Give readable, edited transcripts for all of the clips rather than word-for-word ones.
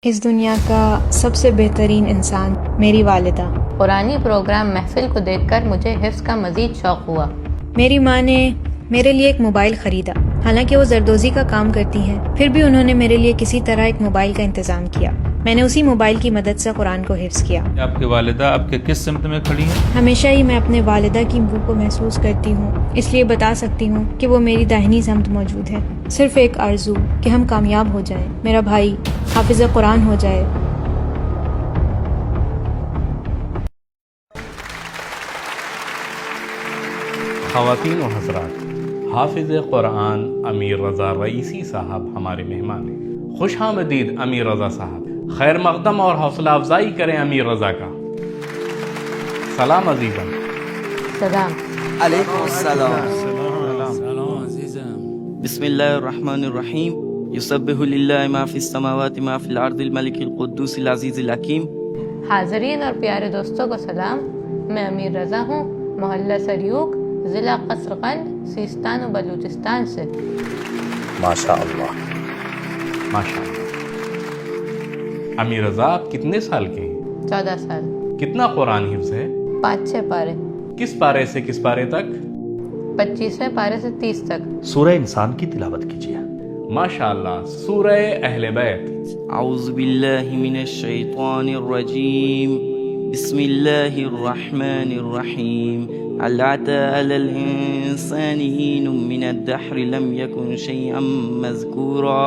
اس دنیا کا سب سے بہترین انسان میری والدہ۔ قرآنی پروگرام محفل کو دیکھ کر مجھے حفظ کا مزید شوق ہوا۔ میری ماں نے میرے لیے ایک موبائل خریدا، حالانکہ وہ زردوزی کا کام کرتی ہیں، پھر بھی انہوں نے میرے لیے کسی طرح ایک موبائل کا انتظام کیا۔ میں نے اسی موبائل کی مدد سے قرآن کو حفظ کیا۔ آپ کی والدہ آپ کے کس سمت میں کھڑی ہیں؟ ہمیشہ ہی میں اپنے والدہ کی بو کو محسوس کرتی ہوں، اس لیے بتا سکتی ہوں کہ وہ میری داہنی سمت موجود ہے۔ صرف ایک آرزو کہ ہم کامیاب ہو جائیں، میرا بھائی حافظ قرآن ہو جائے۔ خواتین و حضرات، حافظ قرآن امیر رضا رئیسی صاحب ہمارے مہمان ہیں۔ خوش آمدید امیر رضا صاحب، خیر مقدم اور حوصلہ افزائی کریں امیر رضا کا۔ سلام عزیزم۔ سلام علیکم السلام۔ بسم اللہ الرحمن الرحیم۔ یسبح للہ ما فی السماوات ما فی الارض الملک القدوس العزیز الحکیم۔ حاضرین اور پیارے دوستوں کو سلام۔ میں امیر رضا ہوں، محلہ سریوک، ضلع قصرقند، سیستان و بلوچستان سے۔ ماشاء اللہ ماشاء اللہ۔ امیر رضا آپ کتنے سال کے ہیں؟ 14 سال۔ کتنا قرآن حفظ ہے؟ 5-6 پارے۔ کس پارے سے کس پارے تک؟ 25ویں پارے سے 30 تک۔ سورہ انسان کی تلاوت کیجیے۔ ماشاء اللہ۔ سورہ اہل بیت۔ اعوذ باللہ من الشیطان الرجیم، بسم اللہ الرحمن الرحیم۔ هل أتى على الإنسان حين من الدهر لم يكن شيئا مذكورا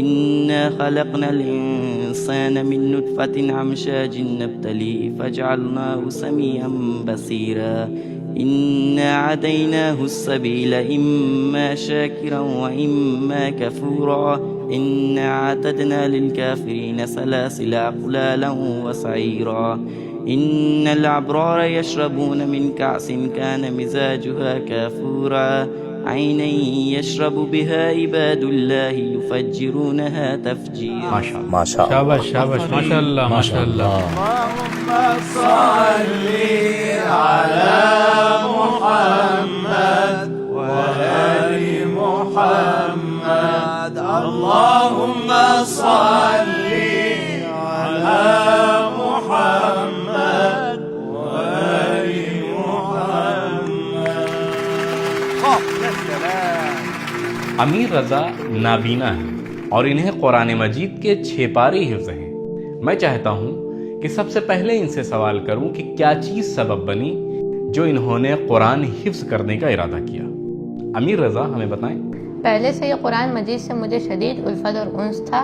إنا خلقنا الإنسان من نطفة أمشاج نبتليه فجعلناه سميعا بصيرا إنا هديناه السبيل إما شاكرا وإما كفورا إنا أعتدنا للكافرين سلاسل أغلالا وسعيرا إن الأبرار يشربون من كأس كان مزاجها كافورا عينا يشرب بها عباد الله يفجرونها تفجيرا۔ ما شاء اللہ، شاباش شاباش، ماشاء اللہ ماشاء اللہ۔ اللهم صل على محمد وآل محمد، اللهم صل على محمد وآل محمد۔ امیر رضا نابینا ہیں اور انہیں قرآن مجید کے 6 پارے حفظ ہیں۔ میں چاہتا ہوں کہ سب سے پہلے ان سے سوال کروں کہ کیا چیز سبب بنی جو انہوں نے قرآن حفظ کرنے کا ارادہ کیا۔ امیر رضا ہمیں بتائیں۔ پہلے سے یہ قرآن مجید سے مجھے شدید الفت اور انس تھا،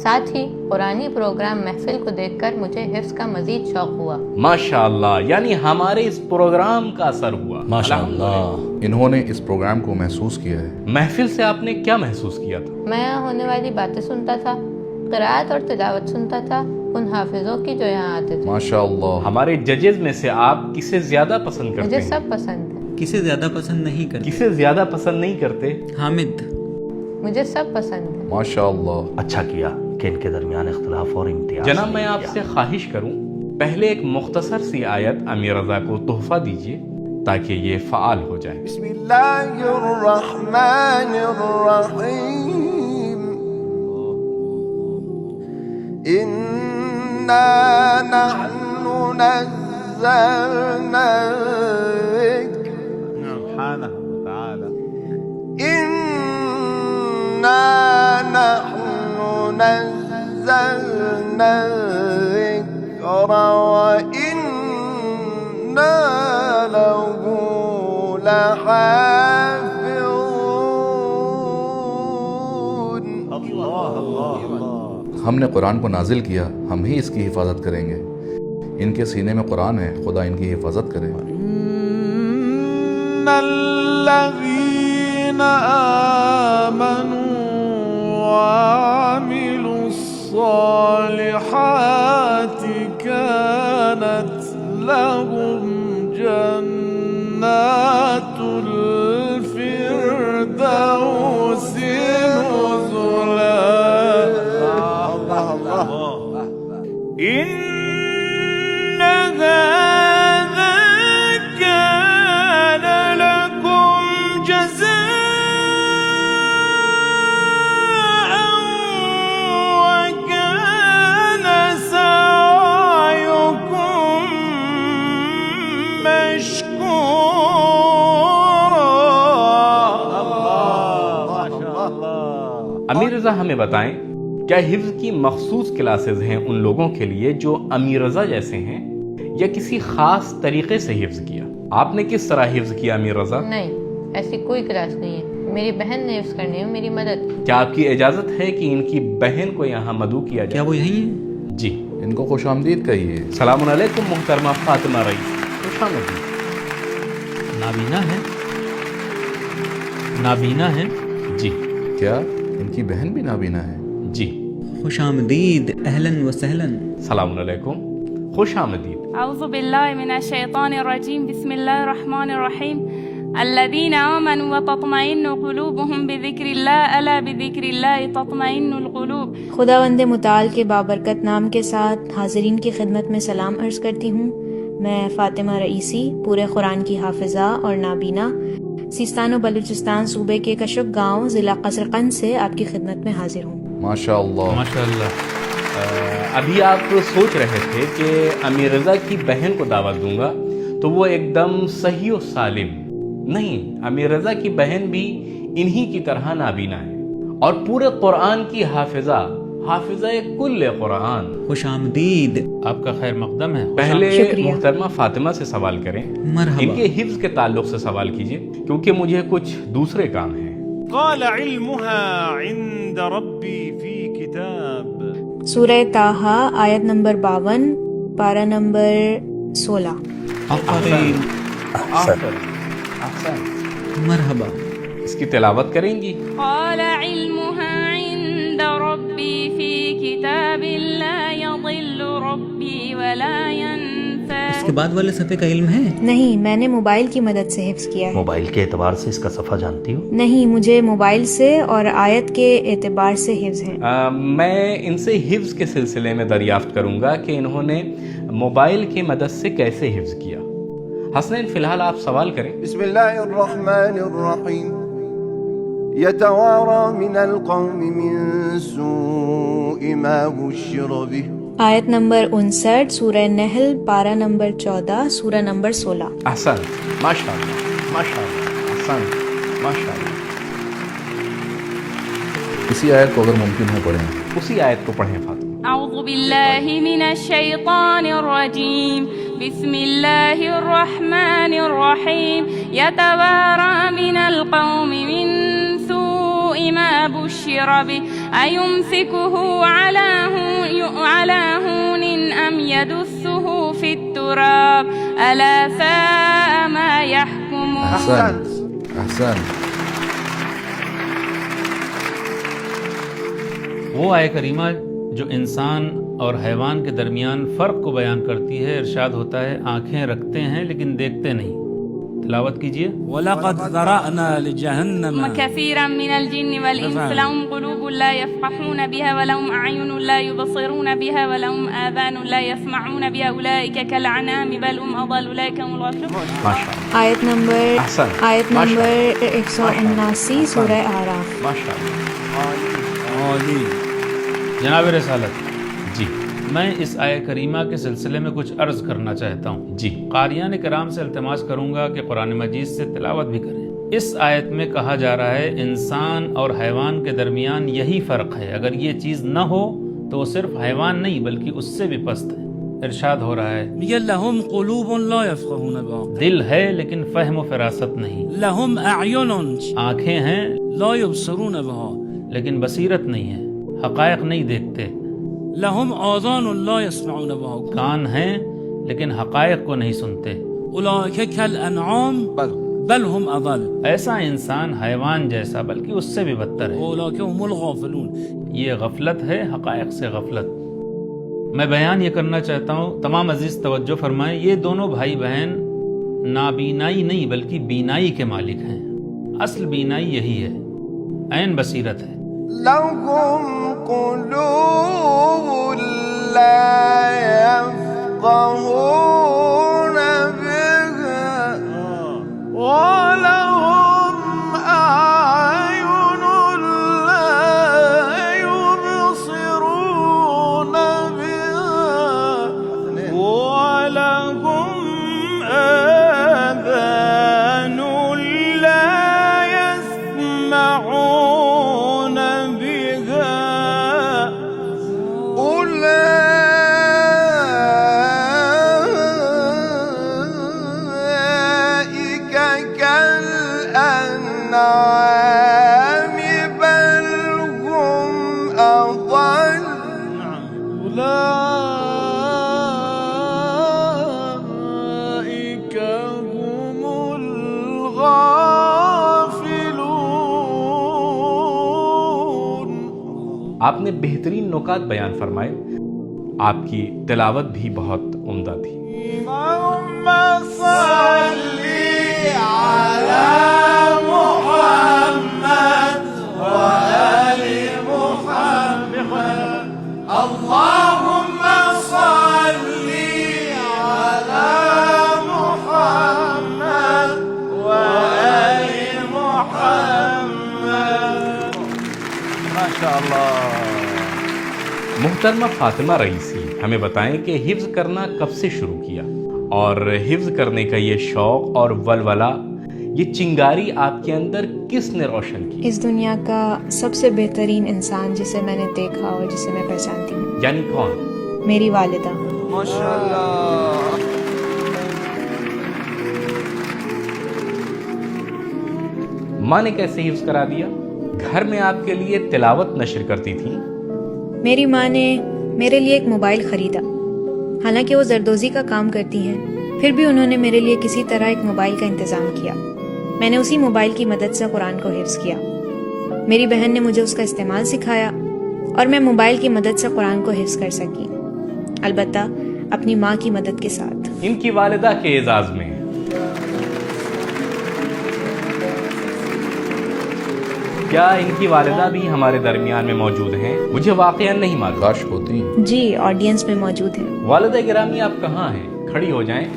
ساتھ ہی قرآنی پروگرام محفل کو دیکھ کر مجھے حفظ کا مزید شوق ہوا۔ ماشاء اللہ، یعنی ہمارے اس پروگرام کا اثر ہوا۔ ماشاء اللہ۔ انہوں نے اس پروگرام کو محسوس کیا ہے۔ محفل سے آپ نے کیا محسوس کیا تھا؟ میں یہاں ہونے والی باتیں سنتا تھا، قرأت اور تلاوت سنتا تھا ان حافظوں کی جو یہاں آتے تھے۔ ماشاء اللہ۔ ہمارے ججز میں سے آپ کسے زیادہ پسند کرتے مجھے ہیں؟ سب پسند ہے۔ کسے زیادہ پسند نہیں کرتے؟ کسے زیادہ پسند نہیں کرتے؟ حامد۔ مجھے سب پسند ہے۔ ماشاء اللہ۔ اچھا کیا کہ ان کے درمیان اختلاف اور امتیاز جناب میں نہیں آپ کیا۔ سے خواہش کروں، پہلے ایک مختصر سی آیت امیر رضا کو تحفہ دیجیے تاکہ یہ فعال ہو جائے۔ بسم اللہ الرحمن الرحیم، انا نحن نزلنا الذکر سبحانہ وتعالی، انا نحن نزلنا الذکر وإنا له ہم نے قرآن کو نازل کیا، ہم ہی اس کی حفاظت کریں گے۔ ان کے سینے میں قرآن ہے، خدا ان کی حفاظت کرے۔ ان الذین آمنوا وعملوا الصالحات كانت لهم جنات الفردوس نزلا۔ إن هذا كان لكم جزاء وكان رضا ہمیں بتائیں کیا حفظ کی مخصوص کلاسز ہیں ان لوگوں کے لیے جو امیر رضا جیسے ہیں یا کسی خاص طریقے سے حفظ کیا؟ آپ نے کس طرح حفظ کیا امیر رضا؟ نہیں، ایسی کوئی کلاس نہیں ہے، میری بہن نے حفظ کرنے میں میری مدد کی۔ کیا آپ کی اجازت ہے کہ ان کی بہن کو یہاں مدعو کیا جائے؟ کیا وہ یہی ہے؟ جی، ان کو خوش آمدید کہیے۔ سلام علیکم محترمہ فاطمہ رئیس، خوش آمدید۔ نابینا ہے؟ نابینا ہے؟ جی کیا ان کی بہن بھی نابینا ہے؟ جی، خوش آمدید، اہلاً و سہلاً۔ سلام علیکم، خوش آمدید۔ اعوذ باللہ من الشیطان الرجیم، بسم اللہ الرحمن الرحیم۔ الذین آمنوا وتطمئن قلوبهم بذکر اللہ، الا بذکر اللہ تطمئن القلوب۔ خداوند متعال کے بابرکت نام کے ساتھ حاضرین کی خدمت میں سلام عرض کرتی ہوں۔ میں فاطمہ رئیسی پورے قرآن کی حافظہ اور نابینا سیستان و بلوچستان صوبے کے کشک گاؤں ضلع قصر قند سے آپ کی خدمت میں حاضر ہوں۔ ماشاء اللہ، ماشاء اللہ۔ ابھی آپ سوچ رہے تھے کہ امیر رضا کی بہن کو دعوت دوں گا تو وہ ایک دم صحیح و سالم۔ نہیں، امیر رضا کی بہن بھی انہی کی طرح نابینا ہے اور پورے قرآن کی حافظہ کل قرآن۔ خوش آمدید، آپ کا خیر مقدم ہے۔ پہلے شکریہ۔ محترمہ فاطمہ سے سوال کریں، مرحبا۔ ان کے حفظ کے تعلق سے سوال کیجئے کیونکہ مجھے کچھ دوسرے کام ہیں۔ قال علمها عند ربي في كتاب۔ سورہ طٰہٰ آیت نمبر 52 پارہ نمبر 16۔ آفرین، احسن۔ مرحبا۔ اس کی تلاوت کریں گی؟ قال علمها عند ربی فی کتاب لا يضل ربی ولا ينسى۔ اس کے بعد والے صفحے کا علم ہے؟ نہیں، میں نے موبائل کی مدد سے حفظ کیا ہے۔ موبائل کے اعتبار سے اس کا صفحہ جانتی ہو؟ نہیں، مجھے موبائل سے اور آیت کے اعتبار سے حفظ ہے۔ میں ان سے حفظ کے سلسلے میں دریافت کروں گا کہ انہوں نے موبائل کی مدد سے کیسے حفظ کیا۔ حسنین، فی الحال آپ سوال کریں۔ بسم اللہ الرحمن الرحیم۔ يتوارى من القوم من سوء ما بشر به۔ آیت نمبر 59 سورہ نحل پارہ نمبر 14 سورہ نمبر 16۔ احسن، ماشاء اللہ، ماشاء اللہ، احسن، ماشاء اللہ۔ اسی آیت کو اگر ممکن ہو پڑھیں۔ اسی آیت کو پڑھیں فاطمہ۔ اعوذ باللہ من الشیطان الرجیم، بسم اللہ الرحمن الرحیم۔ یتوارى من القوم من سوء ما بشر به ایمسکه على هون ام يدسه في التراب الا ساء ما يحكمون۔ احسن۔ وہ آیہ کریمہ جو انسان اور حیوان کے درمیان فرق کو بیان کرتی ہے، ارشاد ہوتا ہے آنکھیں رکھتے ہیں لیکن دیکھتے نہیں۔ تلاوت کیجئے۔ وَلَقَدْ ذَرَأْنَا لِجَهَنَّمَ كثيرا من الجن والإنس لهم قلوب لا يفقهون بها ولهم أعين لا يبصرون بها ولهم آذان لا يسمعون بها أولئك كالأنعام بل هم أضل أولئك هم الغافلون۔ آیت نمبر 179 سورہ اعراف۔ ماشاء اللہ۔ عالی۔ جناب رسالت، جی میں اس آیہ کریمہ کے سلسلے میں کچھ عرض کرنا چاہتا ہوں۔ جی، قاریان کرام سے التماس کروں گا کہ قرآن مجید سے تلاوت بھی کریں۔ اس آیت میں کہا جا رہا ہے انسان اور حیوان کے درمیان یہی فرق ہے، اگر یہ چیز نہ ہو تو وہ صرف حیوان نہیں بلکہ اس سے بھی پست ہے۔ ارشاد ہو رہا ہے لهم قلوب لا يفقهون بها، دل ہے لیکن فہم و فراست نہیں، لهم اعین آنکھیں ہیں لا يبصرون بها، لیکن بصیرت نہیں ہے، حقائق نہیں دیکھتے، لهم آذان لا يسمعون بها، کان ہیں لیکن حقائق کو نہیں سنتے، اولئک کالانعام بل هم اضل، ایسا انسان حیوان جیسا بلکہ اس سے بھی بدتر ہے، اولئک هم الغافلون، یہ غفلت ہے حقائق سے غفلت۔ میں بیان یہ کرنا چاہتا ہوں، تمام عزیز توجہ فرمائیں، یہ دونوں بھائی بہن نابینائی نہیں بلکہ بینائی کے مالک ہیں۔ اصل بینائی یہی ہے، عین بصیرت ہے۔ لهم قلوب لا يفقهون بها ولهم أعين لا يبصرون بها ولهم آذان لا يسمعون بها أولئك هم الغافلون. آپ نے بہترین نکات بیان فرمائے. آپ کی تلاوت بھی بہت عمدہ تھی. اللهم صل على محمد وآل محمد. اللهم صل على محمد وآل محمد. ما شاء الله. محترمہ فاطمہ رئیسی، ہمیں بتائیں کہ حفظ کرنا کب سے شروع کیا، اور حفظ کرنے کا یہ شوق اور ولولہ، یہ چنگاری آپ کے اندر کس نے روشن کی؟ اس دنیا کا سب سے بہترین انسان جسے میں نے دیکھا اور جسے میں پہچانتی ہوں. یعنی کون؟ میری والدہ. ماشاءاللہ. ماں نے کیسے حفظ کرا دیا؟ گھر میں آپ کے لیے تلاوت نشر کرتی تھی. میری ماں نے میرے لیے ایک موبائل خریدا. حالانکہ وہ زردوزی کا کام کرتی ہیں، پھر بھی انہوں نے میرے لیے کسی طرح ایک موبائل کا انتظام کیا. میں نے اسی موبائل کی مدد سے قرآن کو حفظ کیا. میری بہن نے مجھے اس کا استعمال سکھایا اور میں موبائل کی مدد سے قرآن کو حفظ کر سکی، البتہ اپنی ماں کی مدد کے ساتھ. ان کی والدہ کے اعزاز میں کیا ان کی والدہ بھی ہمارے درمیان میں موجود ہیں؟ مجھے واقعا نہیں معلوم. کاش ہوتی. جی، آڈینس میں موجود ہیں. والدہ گرامی آپ کہاں ہیں؟ کھڑی ہو جائیں.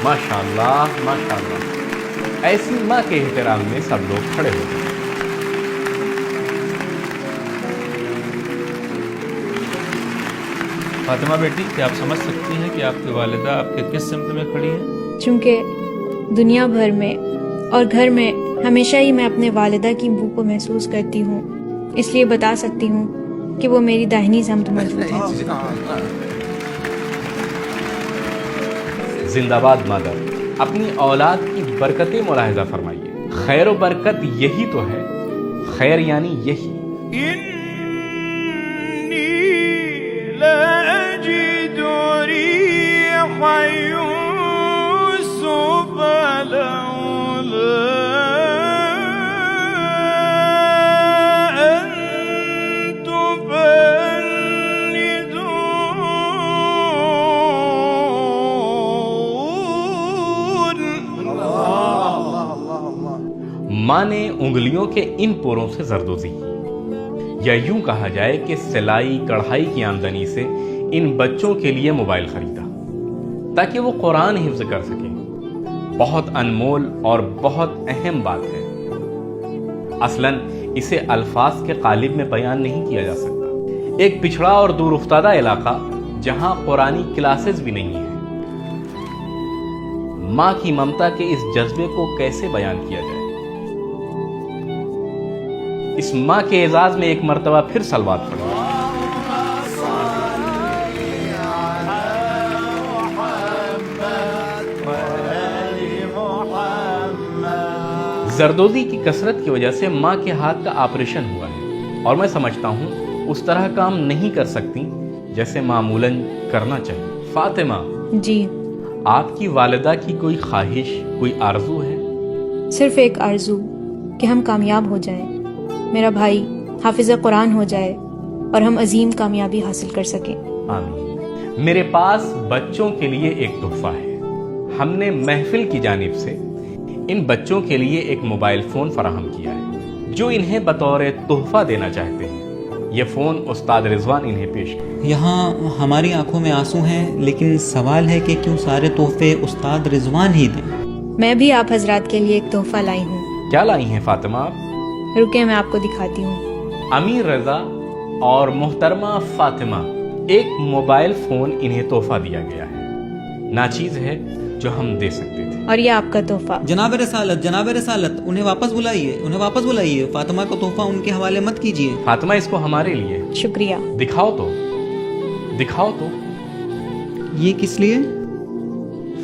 ماشاءاللہ ماشاءاللہ. ایسی ماں کے احترام میں سب لوگ کھڑے ہو جائیں. فاطمہ بیٹی، کیا آپ سمجھ سکتی ہیں کہ آپ کی والدہ آپ کے کس سمت میں کھڑی ہیں؟ چونکہ دنیا بھر میں اور گھر میں ہمیشہ ہی میں اپنے والدہ کی بو کو محسوس کرتی ہوں، اس لیے بتا سکتی ہوں کہ وہ میری داہنی سمت موجود ہے. زندہ باد مادر. اپنی اولاد کی برکتیں ملاحظہ فرمائیے. خیر و برکت یہی تو ہے. خیر یعنی یہی. إني لأجد ريح يوسف لولا أن تفندون. ماں نے انگلیوں کے ان پوروں سے زردوزی کی، یا یوں کہا جائے کہ سلائی کڑھائی کی آمدنی سے ان بچوں کے لیے موبائل خریدا تاکہ وہ قرآن حفظ کر سکیں. بہت انمول اور بہت اہم بات ہے. اصلاً اسے الفاظ کے قالب میں بیان نہیں کیا جا سکتا. ایک پچھڑا اور دور افتادہ علاقہ جہاں قرآنی کلاسز بھی نہیں ہیں، ماں کی ممتا کے اس جذبے کو کیسے بیان کیا جائے؟ اس ماں کے اعزاز میں ایک مرتبہ پھر صلوات پڑھیں. زردوزی کی کثرت کی وجہ سے ماں کے ہاتھ کا آپریشن ہوا ہے، اور میں سمجھتا ہوں اس طرح کام نہیں کر سکتی جیسے معمولاً کرنا چاہیے. فاطمہ جی. آپ کی والدہ کی کوئی خواہش، کوئی آرزو ہے؟ صرف ایک آرزو کہ ہم کامیاب ہو جائیں، میرا بھائی حافظ قرآن ہو جائے اور ہم عظیم کامیابی حاصل کر سکیں. آمین. میرے پاس بچوں کے لیے ایک تحفہ ہے. ہم نے محفل کی جانب سے ان بچوں کے لیے ایک موبائل فون فراہم کیا ہے جو انہیں بطور تحفہ دینا چاہتے ہیں. یہ فون استاد رضوان انہیں پیش کریں. یہاں ہماری آنکھوں میں آنسو ہیں، لیکن سوال ہے کہ کیوں سارے تحفے استاد رضوان ہی دیں؟ میں بھی آپ حضرات کے لیے ایک تحفہ لائی ہوں. کیا لائی ہیں فاطمہ آپ؟ رکے میں آپ کو دکھاتی ہوں. امیر رضا اور محترمہ فاطمہ، ایک موبائل فون انہیں تحفہ دیا گیا ہے. ناچیز ہے جو ہم دے سکتے تھے. اور یہ آپ کا تحفہ. جناب رسالت انہیں واپس بلائیے. فاطمہ کا تحفہ ان کے حوالے مت کیجیے. فاطمہ اس کو ہمارے لیے. شکریہ. دکھاؤ تو. یہ کس لیے؟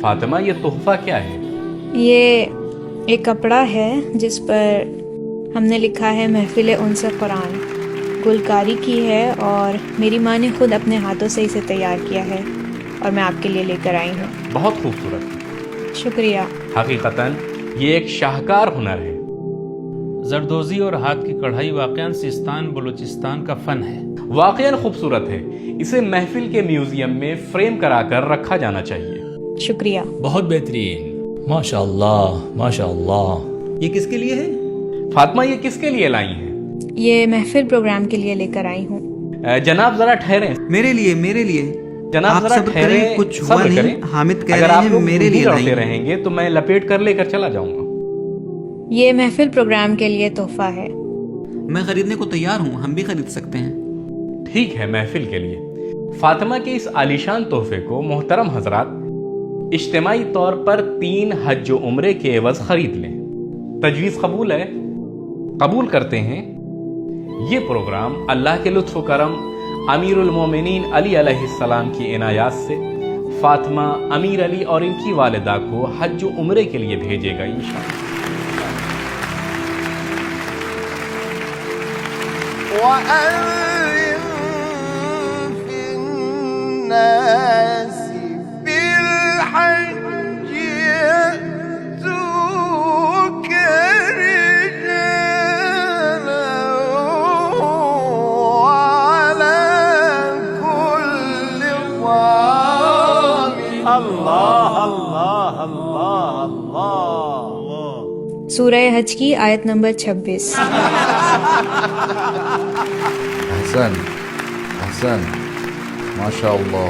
فاطمہ یہ تحفہ کیا ہے؟ یہ ایک کپڑا ہے جس پر ہم نے لکھا ہے محفل انس قرآن. گلکاری کی ہے اور میری ماں نے خود اپنے ہاتھوں سے اسے تیار کیا ہے اور میں آپ کے لیے لے کر آئی ہوں۔ بہت خوبصورت، شکریہ۔ حقیقتاً یہ ایک شاہکار ہنر ہے۔ زردوزی اور ہاتھ کی کڑھائی واقعاً سیستان بلوچستان کا فن ہے۔ واقعاً خوبصورت ہے، اسے محفل کے میوزیم میں فریم کرا کر رکھا جانا چاہیے۔ شکریہ۔ بہت بہترین، ماشاء اللہ ماشاء اللہ۔ یہ کس کے لیے ہے؟ فاطمہ یہ کس کے لیے لائی ہیں؟ یہ محفل پروگرام کے لیے لے کر آئی ہوں۔ جناب ذرا ٹھہریں، میرے لیے جناب آپ ذرا صبر ٹھہریں، کریں، کچھ ہوا صبر نہیں۔ کریں۔ حامد کہہ اگر رہے آپ ہیں لوگ میرے لیے لڑتے لائی رہیں گے تو میں لپیٹ کر لے کر چلا جاؤں گا۔ یہ محفل پروگرام کے لیے تحفہ ہے۔ میں خریدنے کو تیار ہوں، ہم بھی خرید سکتے ہیں۔ ٹھیک ہے، محفل کے لیے فاطمہ کے اس عالیشان تحفے کو محترم حضرات اجتماعی طور پر 3 حج و عمرے کے عوض خرید لیں۔ تجویز قبول ہے؟ قبول کرتے ہیں۔ یہ پروگرام اللہ کے لطف و کرم امیر المومنین علی علیہ السلام کی عنایات سے فاطمہ، امیر علی اور ان کی والدہ کو حج و عمرے کے لیے بھیجے گا انشاءاللہ۔ وأذن في الناس بالحج يأتوك رجالا وعلى كل ضامر الله الله الله الله سورہ حج کی آیت نمبر 26۔ احسن احسن، ماشاء اللہ۔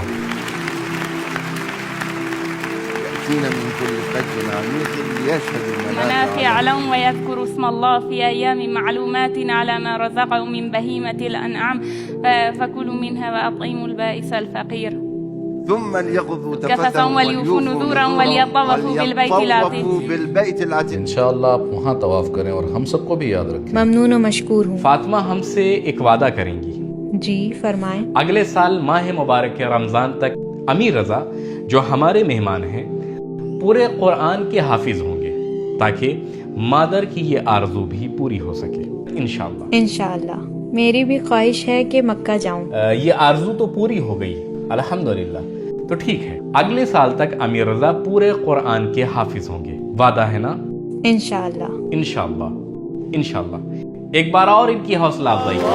يأتين من كل فج عميق ليشهدوا منافع لهم ويذكروا اسم الله في أيام معلومات على ما رزقهم من بهيمة الأنعام فكلوا منها وأطعموا البائس الفقير ثم ليقضوا تفثهم تفثهم وليوفوا نذورهم وليطوفوا بالبيت العتيق۔ انشاءاللہ آپ وہاں طواف کریں اور ہم سب کو بھی یاد رکھیں۔ ممنون و مشکور ہوں۔ فاطمہ ہم سے ایک وعدہ کریں گی؟ جی فرمائیں۔ اگلے سال ماہ مبارک رمضان تک امیر رضا جو ہمارے مہمان ہیں پورے قرآن کے حافظ ہوں گے تاکہ مادر کی یہ آرزو بھی پوری ہو سکے انشاءاللہ۔ انشاءاللہ میری بھی خواہش ہے کہ مکہ جاؤں۔ یہ آرزو تو پوری ہو گئی الحمدللہ۔ تو ٹھیک ہے، اگلے سال تک امیر رضا پورے قرآن کے حافظ ہوں گے، وعدہ ہے نا؟ انشاءاللہ۔ انشاءاللہ انشاءاللہ۔ ایک بار اور ان کی حوصلہ افزائی کریں۔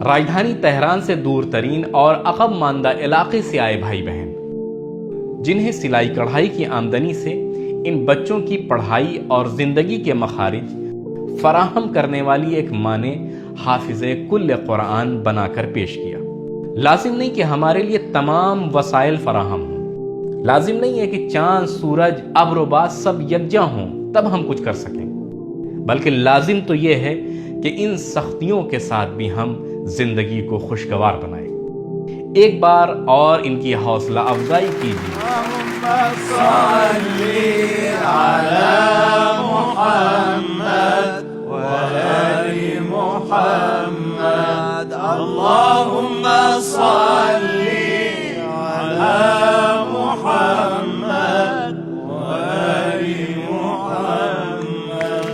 راجدھانی تہران سے دور ترین اور عقب ماندہ علاقے سے آئے بھائی بہن جنہیں سلائی کڑھائی کی آمدنی سے ان بچوں کی پڑھائی اور زندگی کے مخارج فراہم کرنے والی ایک ماں نے حافظ کل قرآن بنا کر پیش کیا۔ لازم نہیں کہ ہمارے لیے تمام وسائل فراہم ہوں، لازم نہیں ہے کہ چاند، سورج، ابر و باد سب یکجا ہوں تب ہم کچھ کر سکیں، بلکہ لازم تو یہ ہے کہ ان سختیوں کے ساتھ بھی ہم زندگی کو خوشگوار بنائیں۔ ایک بار اور ان کی حوصلہ افزائی کیجیے۔ اللهم صل على محمد وآل محمد۔